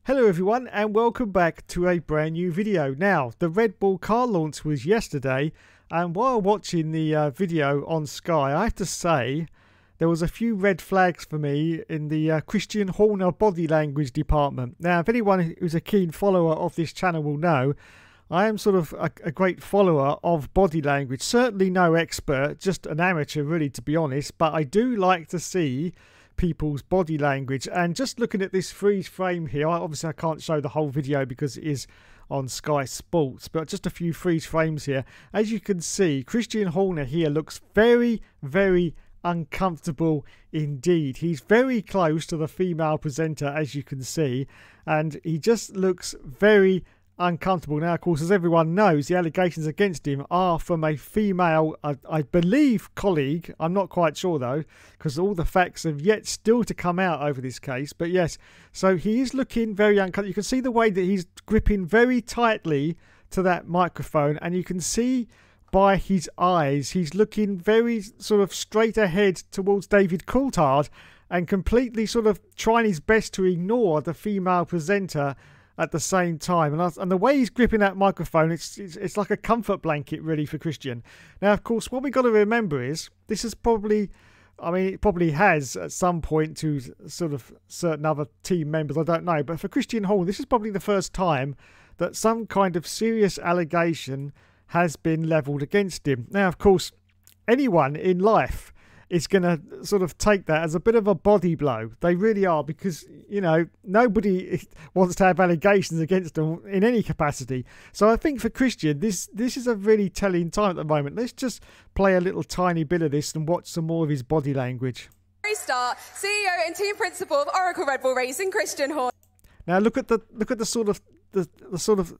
Hello everyone and welcome back to a brand new video. Now, the Red Bull car launch was yesterday, and while watching the video on Sky, I have to say there was a few red flags for me in the Christian Horner body language department. Now, if anyone who's a keen follower of this channel will know, I am sort of a great follower of body language. Certainly no expert, just an amateur really, to be honest, but I do like to see people's body language. And just looking at this freeze frame here, obviously I can't show the whole video because it is on Sky Sports, but just a few freeze frames here. As you can see, Christian Horner here looks very uncomfortable indeed. He's very close to the female presenter, as you can see, and he just looks very uncomfortable. Now, of course, as everyone knows, the allegations against him are from a female, I believe, colleague. I'm not quite sure though, because all the facts have yet still to come out over this case. But yes, so he is looking very uncomfortable. You can see the way that he's gripping very tightly to that microphone, and you can see by his eyes he's looking very sort of straight ahead towards David Coulthard and completely sort of trying his best to ignore the female presenter at the same time. And the way he's gripping that microphone, it's like a comfort blanket really for Christian. Now, of course, what we've got to remember is this is probably, I mean, it probably has at some point to sort of certain other team members, I don't know, but for Christian Horner, this is probably the first time that some kind of serious allegation has been levelled against him. Now, of course, anyone in life is going to sort of take that as a bit of a body blow. They really are, because, you know, nobody wants to have allegations against them in any capacity. So I think for Christian, this is a really telling time at the moment. Let's just play a little tiny bit of this and watch some more of his body language. Star, CEO and team principal of Oracle Red Bull Racing, Christian Horner. Now look at the sort of the sort of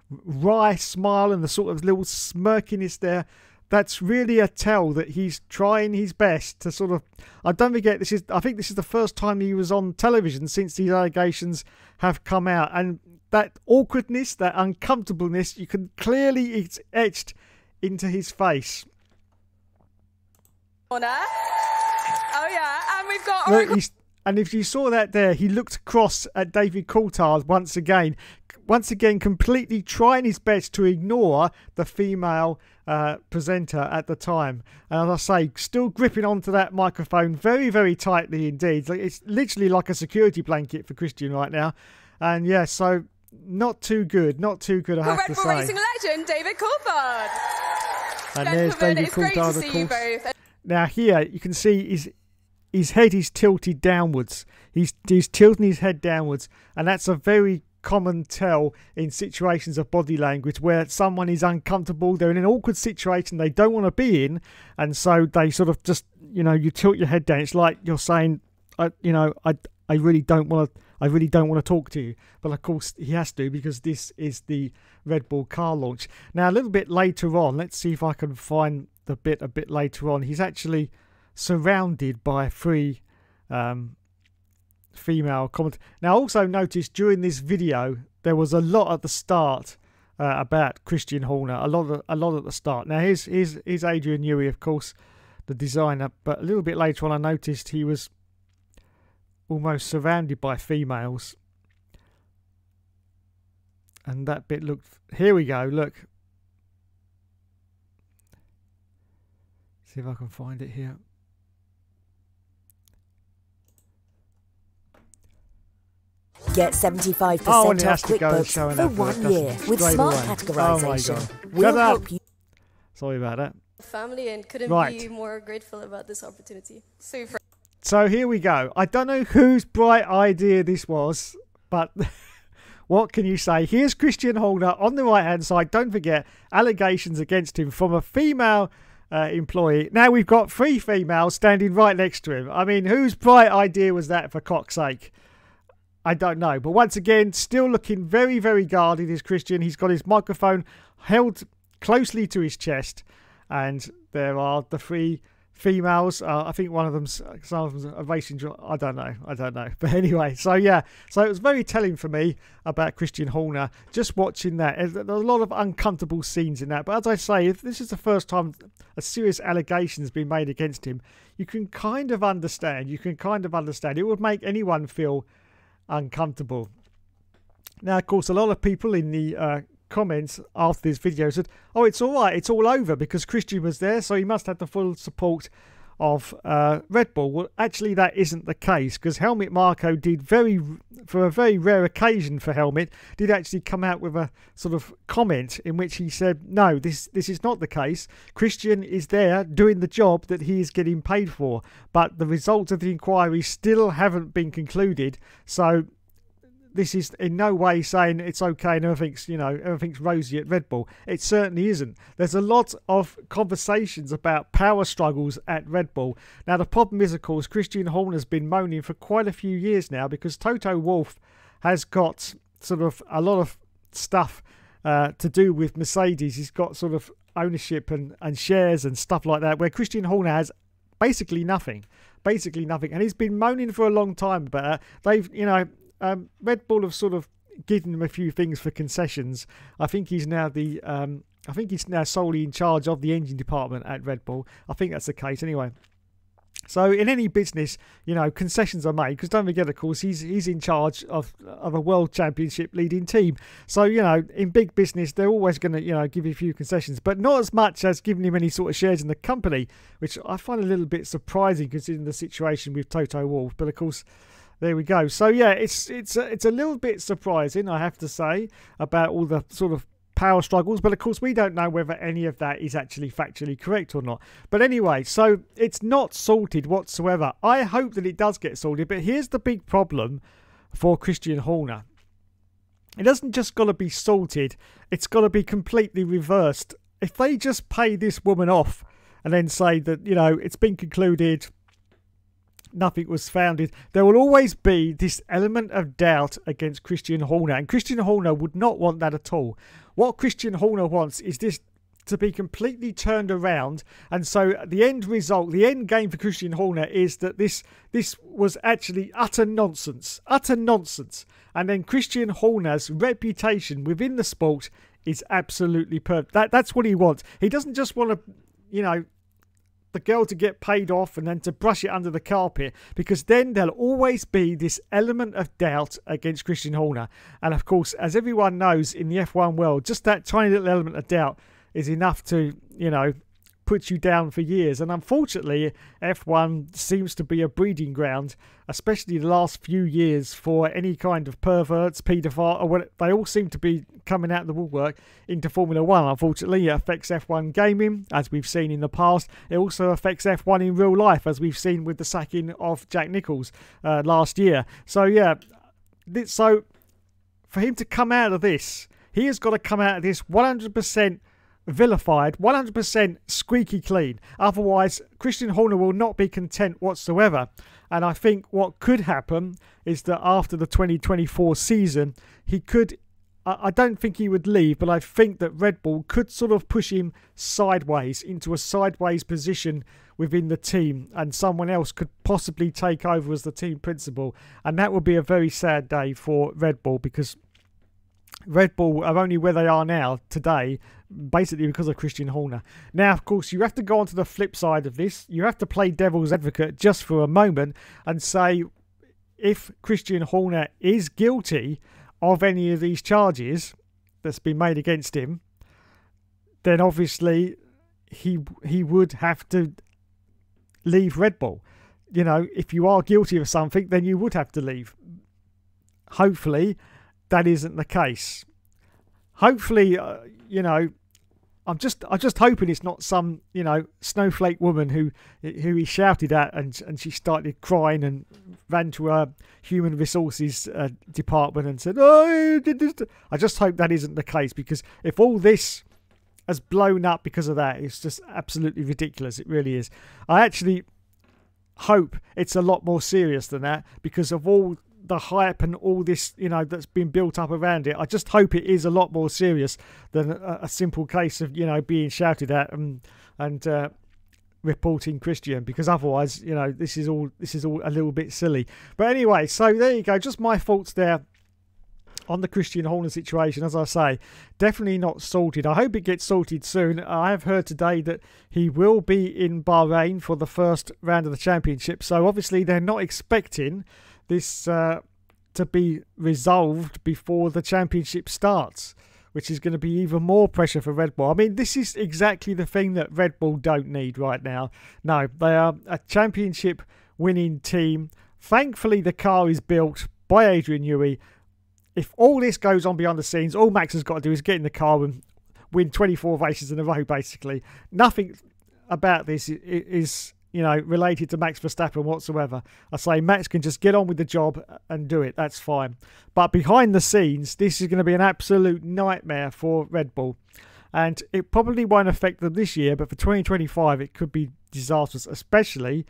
wry smile and the sort of little smirkiness there. That's really a tell that he's trying his best to sort of, don't forget, I think this is the first time he was on television since these allegations have come out, and that awkwardness, that uncomfortableness, you can clearly, it's etched into his face. Oh yeah, and we've got Oracle. Look, and if you saw that there, he looked across at David Coulthard once again completely trying his best to ignore the female presenter at the time. And as I say, still gripping onto that microphone very tightly indeed. It's literally like a security blanket for Christian right now. And yeah, so not too good, I have to say. Red Bull Racing legend, David Coulthard. And there's David Coulthard, of course. Now here, you can see his head is tilted downwards. He's tilting his head downwards, and that's a very common tell in situations of body language where someone is uncomfortable, they're in an awkward situation they don't want to be in, and so they sort of just, you know, you tilt your head down. It's like you're saying, I really don't want to talk to you. But of course he has to, because this is the Red Bull car launch. Now a little bit later on, let's see if I can find the bit a bit later on. He's actually surrounded by three female commentators. Now, also notice during this video there was a lot at the start about Christian Horner. A lot at the start. Now here's Adrian Newey, of course, the designer. But a little bit later on, I noticed he was almost surrounded by females, and that bit looked. Here we go. Look. See if I can find it here. Get 75% off QuickBooks for 1 year with smart categorization. We'll help you. Sorry about that. Family, and couldn't be more grateful about this opportunity. Super. So here we go. I don't know whose bright idea this was, but what can you say? Here's Christian Horner on the right hand side. Don't forget, allegations against him from a female employee. Now we've got 3 females standing right next to him. I mean, whose bright idea was that, for cock's sake? I don't know. But once again, still looking very guarded is Christian. He's got his microphone held closely to his chest, and there are the 3 females. I think one of them's, some of them's a racing driver. I don't know. But anyway, so yeah, so it was very telling for me about Christian Horner just watching that. There's a lot of uncomfortable scenes in that. But as I say, if this is the first time a serious allegation has been made against him, you can kind of understand. It would make anyone feel uncomfortable. Now, of course, a lot of people in the comments after this video said, oh, it's all right, it's all over because Christian was there, so he must have the full support of Red Bull. Well, actually, that isn't the case, because Helmut Marko did for a very rare occasion for Helmut, did actually come out with a sort of comment in which he said, no, this is not the case. Christian is there doing the job that he is getting paid for, but the results of the inquiry still haven't been concluded, so this is in no way saying it's okay and everything's rosy at Red Bull. It certainly isn't. There's a lot of conversations about power struggles at Red Bull. Now, the problem is, of course, Christian Horner's been moaning for quite a few years now because Toto Wolff has got sort of a lot of stuff to do with Mercedes. He's got sort of ownership and shares and stuff like that, where Christian Horner has basically nothing. And he's been moaning for a long time about that. Red Bull have sort of given him a few things for concessions. I think he's now solely in charge of the engine department at Red Bull. I think that's the case anyway. So in any business, concessions are made, because don't forget, of course, he's in charge of a world championship leading team. So, in big business, they're always going to, give you a few concessions, but not as much as giving him any sort of shares in the company, which I find a little bit surprising considering the situation with Toto Wolff. But of course, there we go. So yeah, it's a little bit surprising, I have to say, about all the sort of power struggles. But of course, we don't know whether any of that is actually factually correct or not. But anyway, so it's not sorted whatsoever. I hope that it does get sorted. But here's the big problem for Christian Horner. It doesn't just got to be sorted. It's got to be completely reversed. If they just pay this woman off and then say that, it's been concluded, nothing was founded, there will always be this element of doubt against Christian Horner, and Christian Horner would not want that at all. What Christian Horner wants is this to be completely turned around, and so the end result, the end game for Christian Horner is that this was actually utter nonsense, and then Christian Horner's reputation within the sport is absolutely perfect. That's what he wants. He doesn't just want to, the girl to get paid off and then to brush it under the carpet, because then there'll always be this element of doubt against Christian Horner. And of course, as everyone knows in the F1 world, just that tiny little element of doubt is enough to, put you down for years. And unfortunately, F1 seems to be a breeding ground, especially the last few years, for any kind of perverts, paedophile, or what, they all seem to be coming out of the woodwork into Formula 1. Unfortunately, it affects F1 gaming, as we've seen in the past. It also affects F1 in real life, as we've seen with the sacking of Jack Nicholls last year. So yeah, so for him to come out of this, he has got to come out of this 100% vilified, 100% squeaky clean. Otherwise, Christian Horner will not be content whatsoever. And I think what could happen is that after the 2024 season, he could, I don't think he would leave, but I think that Red Bull could sort of push him sideways into a sideways position within the team, and someone else could possibly take over as the team principal. And that would be a very sad day for Red Bull, because Red Bull are only where they are now today basically because of Christian Horner. Now, of course, you have to go on to the flip side of this. You have to play devil's advocate just for a moment and say, if Christian Horner is guilty of any of these charges that's been made against him, then obviously he would have to leave Red Bull. If you are guilty of something, then you would have to leave. Hopefully that isn't the case. Hopefully, I'm just hoping it's not some, snowflake woman who he shouted at and she started crying and ran to her human resources department and said, "Oh, I just hope that isn't the case, because if all this has blown up because of that, it's just absolutely ridiculous. It really is. I actually hope it's a lot more serious than that, because of all the hype and all this, that's been built up around it. I just hope it is a lot more serious than a simple case of, being shouted at and reporting Christian, because otherwise, this is all a little bit silly. But anyway, so there you go. Just my thoughts there on the Christian Horner situation. As I say, definitely not sorted. I hope it gets sorted soon. I have heard today that he will be in Bahrain for the first round of the championship. So obviously they're not expecting this to be resolved before the championship starts, which is going to be even more pressure for Red Bull. I mean, this is exactly the thing that Red Bull don't need right now. No, they are a championship winning team. Thankfully, the car is built by Adrian Newey. If all this goes on behind the scenes, all Max has got to do is get in the car and win 24 races in a row, basically. Nothing about this is related to Max Verstappen whatsoever. I say Max can just get on with the job and do it. That's fine. But behind the scenes, this is going to be an absolute nightmare for Red Bull. And it probably won't affect them this year, but for 2025, it could be disastrous, especially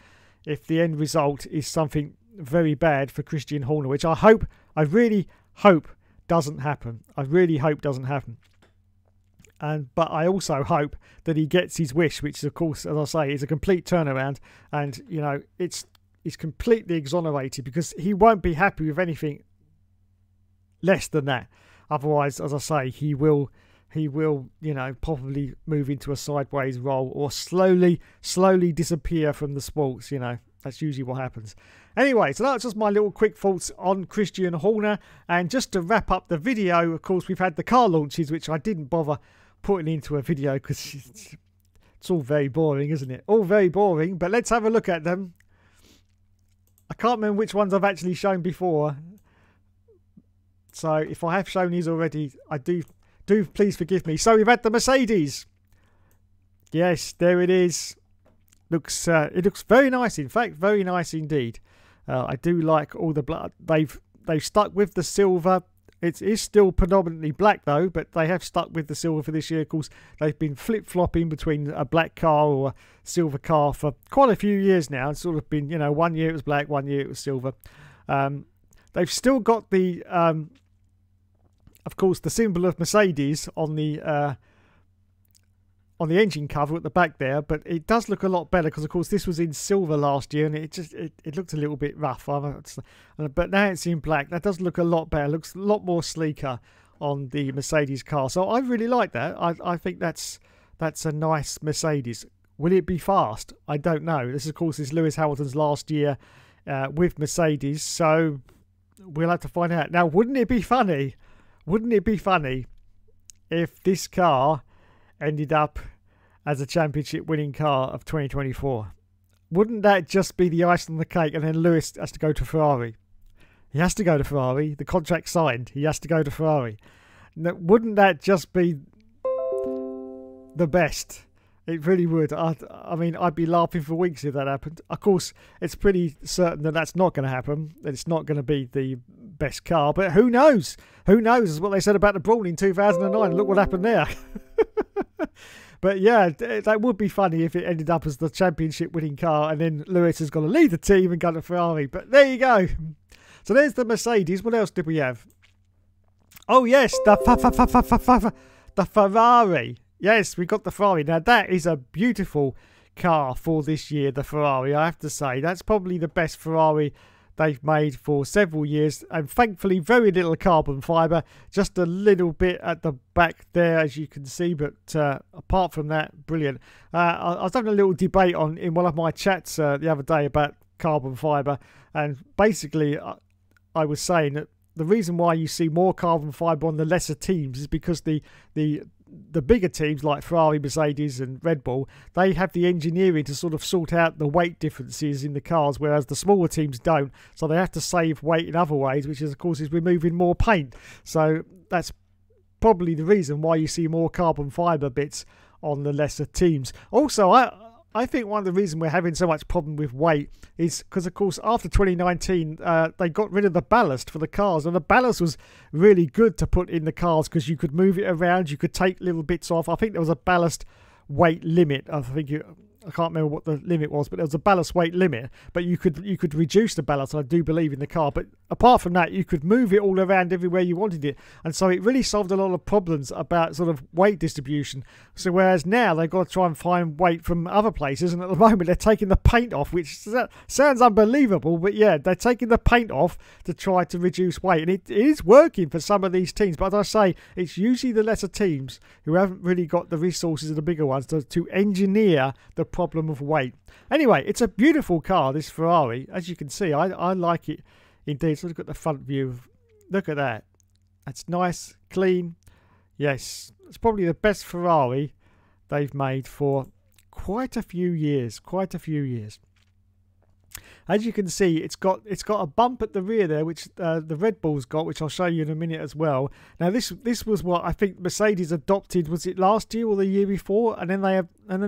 if the end result is something very bad for Christian Horner, which I really hope doesn't happen. I really hope doesn't happen. But I also hope that he gets his wish, which, of course, as I say, is a complete turnaround. And, he's completely exonerated, because he won't be happy with anything less than that. Otherwise, as I say, he will, probably move into a sideways role or slowly disappear from the sports. That's usually what happens. Anyway, so that's just my little quick thoughts on Christian Horner. And just to wrap up the video, of course, we've had the car launches, which I didn't bother putting into a video because it's all very boring, isn't it? All very boring, but let's have a look at them. I can't remember which ones I've actually shown before. So if I have shown these already, I do please forgive me. So we've had the Mercedes. Yes, there it is. It looks very nice. In fact, very nice indeed. I do like all the black. They've stuck with the silver. It is still predominantly black though, but they have stuck with the silver for this year. Of course, they've been flip-flopping between a black car or a silver car for quite a few years now. It's sort of been, 1 year it was black, 1 year it was silver. They've still got the, of course, the symbol of Mercedes on the engine cover at the back there, but it does look a lot better because, of course, this was in silver last year and it looked a little bit rough. But now it's in black. That does look a lot better. It looks a lot more sleeker on the Mercedes car. So I really like that. I think that's a nice Mercedes. Will it be fast? I don't know. This, of course, is Lewis Hamilton's last year with Mercedes, so we'll have to find out. Now, wouldn't it be funny? Wouldn't it be funny if this car ended up as a championship winning car of 2024? Wouldn't that just be the ice on the cake? And then Lewis has to go to Ferrari. He has to go to Ferrari. The contract signed. He has to go to Ferrari. Wouldn't that just be the best? It really would. I mean, I'd be laughing for weeks if that happened. Of course, it's pretty certain that that's not going to happen. That it's not going to be the best car. But who knows? Who knows? Is what they said about the Brawl in 2009. Look what happened there. But yeah, that would be funny if it ended up as the championship winning car and then Lewis has got to leave the team and go to Ferrari. But there you go. So there's the Mercedes. What else did we have? Oh yes, the Ferrari. Yes, we got the Ferrari. Now that is a beautiful car for this year, the Ferrari. I have to say, that's probably the best Ferrari they've made for several years, and thankfully very little carbon fibre, just a little bit at the back there as you can see, but apart from that, brilliant. I was having a little debate in one of my chats the other day about carbon fibre, and basically I was saying that the reason why you see more carbon fibre on the lesser teams is because the bigger teams like Ferrari, Mercedes and Red Bull, they have the engineering to sort of sort out the weight differences in the cars, whereas the smaller teams don't. So they have to save weight in other ways, which is, of course, is removing more paint. So that's probably the reason why you see more carbon fibre bits on the lesser teams. Also, I think one of the reasons we're having so much problem with weight is because, of course, after 2019, they got rid of the ballast for the cars. And the ballast was really good to put in the cars because you could move it around. You could take little bits off. I think there was a ballast weight limit. I can't remember what the limit was, but there was a ballast weight limit. But you could reduce the ballast, I do believe, in the car. But apart from that, you could move it all around everywhere you wanted it. And so it really solved a lot of problems about sort of weight distribution. So whereas now they've got to try and find weight from other places. And at the moment, they're taking the paint off, which sounds unbelievable. But yeah, they're taking the paint off to try to reduce weight. And it is working for some of these teams. But as I say, it's usually the lesser teams who haven't really got the resources of the bigger ones to engineer the problem of weight. Anyway, it's a beautiful car, this Ferrari. As you can see, I like it indeed. So look at the front view. Look at that. That's nice, clean. Yes, it's probably the best Ferrari they've made for quite a few years. Quite a few years. As you can see, it's got a bump at the rear there, which the Red Bull's got, which I'll show you in a minute as well. Now this was what I think Mercedes adopted. Was it last year or the year before? And then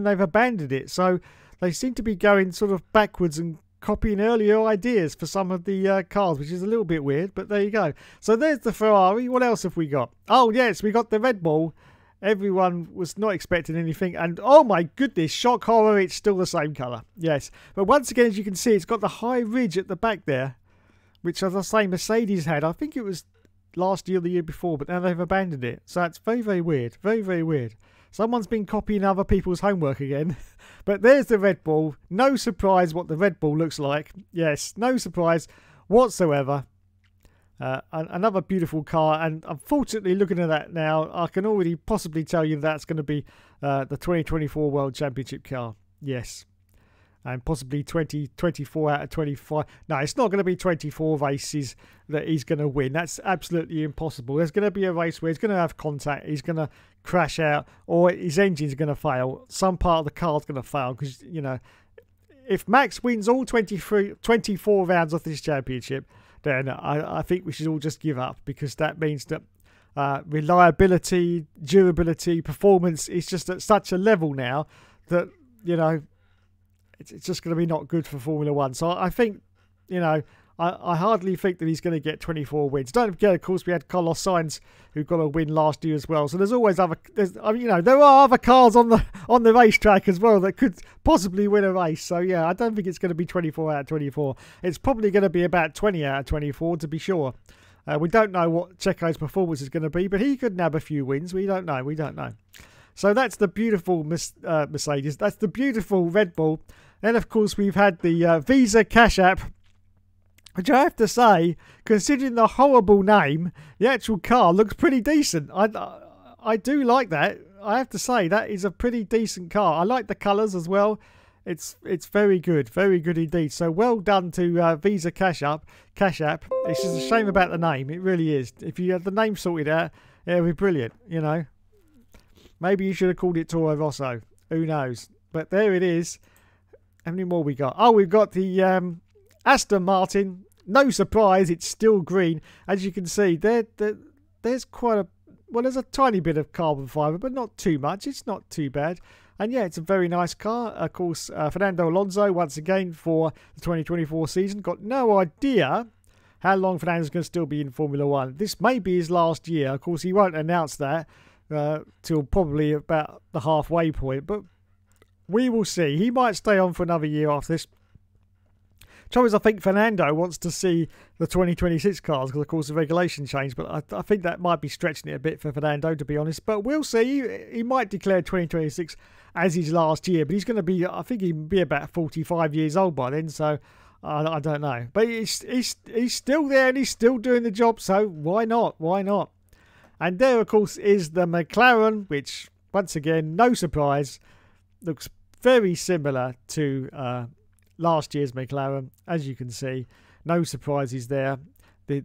they've abandoned it. So they seem to be going sort of backwards and copying earlier ideas for some of the cars, which is a little bit weird. But there you go. So there's the Ferrari. What else have we got? Oh yes, we got the Red Bull. Everyone was not expecting anything, and oh my goodness, shock horror, it's still the same colour. Yes, but once again, as you can see, it's got the high ridge at the back there, which, as I say, Mercedes had. I think it was last year or the year before, but now they've abandoned it. So it's very, very weird. Very, very weird. Someone's been copying other people's homework again. But there's the Red Bull. No surprise what the Red Bull looks like. Yes, no surprise whatsoever. Another beautiful car, and unfortunately, looking at that now, I can already possibly tell you that's going to be the 2024 World Championship car. Yes, and possibly 24 out of 25. No, it's not going to be 24 races that he's going to win. That's absolutely impossible. There's going to be a race where he's going to have contact, he's going to crash out, or his engine's going to fail. Some part of the car's going to fail because, you know, if Max wins all 24 rounds of this championship, then I think we should all just give up, because that means that reliability, durability, performance is just at such a level now that, you know, it's just going to be not good for Formula One. So I think, you know, I hardly think that he's going to get 24 wins. Don't forget, of course, we had Carlos Sainz who got a win last year as well. So there's always I mean, you know, there are other cars on the racetrack as well that could possibly win a race. So yeah, I don't think it's going to be 24 out of 24. It's probably going to be about 20 out of 24 to be sure. We don't know what Checo's performance is going to be, but he could nab a few wins. We don't know. We don't know. So that's the beautiful Mercedes. That's the beautiful Red Bull. Then, of course, we've had the Visa Cash App, which I have to say, considering the horrible name, the actual car looks pretty decent. I do like that. I have to say, that is a pretty decent car. I like the colours as well. It's very good indeed. So well done to Visa Cash App. It's just a shame about the name. It really is. If you had the name sorted out, it would be brilliant, you know. Maybe you should have called it Toro Rosso. Who knows? But there it is. How many more we got? Oh, we've got the Aston Martin. No surprise, it's still green. As you can see, there's quite a... Well, there's a tiny bit of carbon fibre, but not too much. It's not too bad. And yeah, it's a very nice car. Of course, Fernando Alonso, once again, for the 2024 season. Got no idea how long Fernando's going to still be in Formula One. This may be his last year. Of course, he won't announce that till probably about the halfway point. But we will see. He might stay on for another year after this. Trouble is, I think Fernando wants to see the 2026 cars because, of course, the regulation changed. But I think that might be stretching it a bit for Fernando, to be honest. But we'll see. He might declare 2026 as his last year. But he's going to be, I think he'll be about 45 years old by then. So I don't know. But he's still there and he's still doing the job. So why not? Why not? And there, of course, is the McLaren, which, once again, no surprise, looks very similar to last year's McLaren. As you can see, no surprises there. The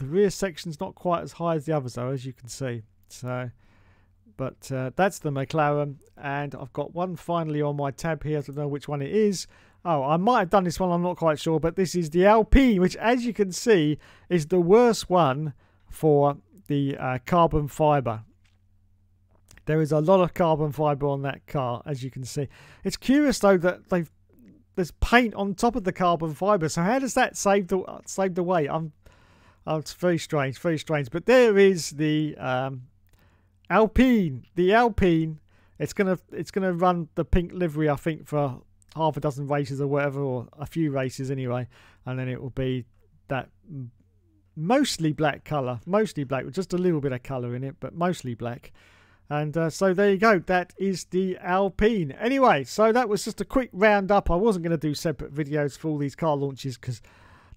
rear section's not quite as high as the others, though, as you can see. So, but that's the McLaren, and I've got one finally on my tab here. I don't know which one it is. Oh, I might have done this one, I'm not quite sure, but this is the Alpine, which, as you can see, is the worst one for the carbon fibre. There is a lot of carbon fibre on that car, as you can see. It's curious, though, that there's paint on top of the carbon fibre. So how does that save the weight? It's very strange, very strange. But there is the Alpine. The Alpine. It's gonna run the pink livery, I think, for half a dozen races or whatever, or a few races anyway, and then it will be that mostly black colour, mostly black with just a little bit of colour in it, but mostly black. And so there you go. That is the Alpine. Anyway, so that was just a quick roundup. I wasn't going to do separate videos for all these car launches because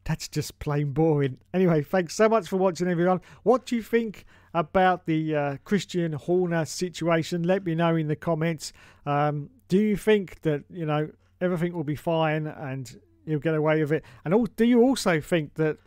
that's just plain boring. Anyway, thanks so much for watching, everyone. What do you think about the Christian Horner situation? Let me know in the comments. Do you think that, you know, everything will be fine and he'll get away with it. And do you also think that,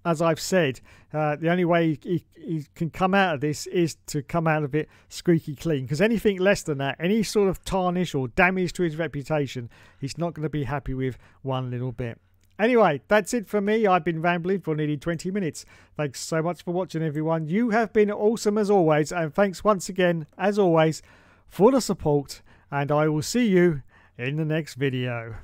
as I've said, the only way he can come out of this is to come out of it squeaky clean? Because anything less than that, any sort of tarnish or damage to his reputation, he's not going to be happy with one little bit. Anyway, that's it for me. I've been rambling for nearly 20 minutes. Thanks so much for watching, everyone. You have been awesome as always. And thanks once again, as always, for the support. And I will see you in the next video.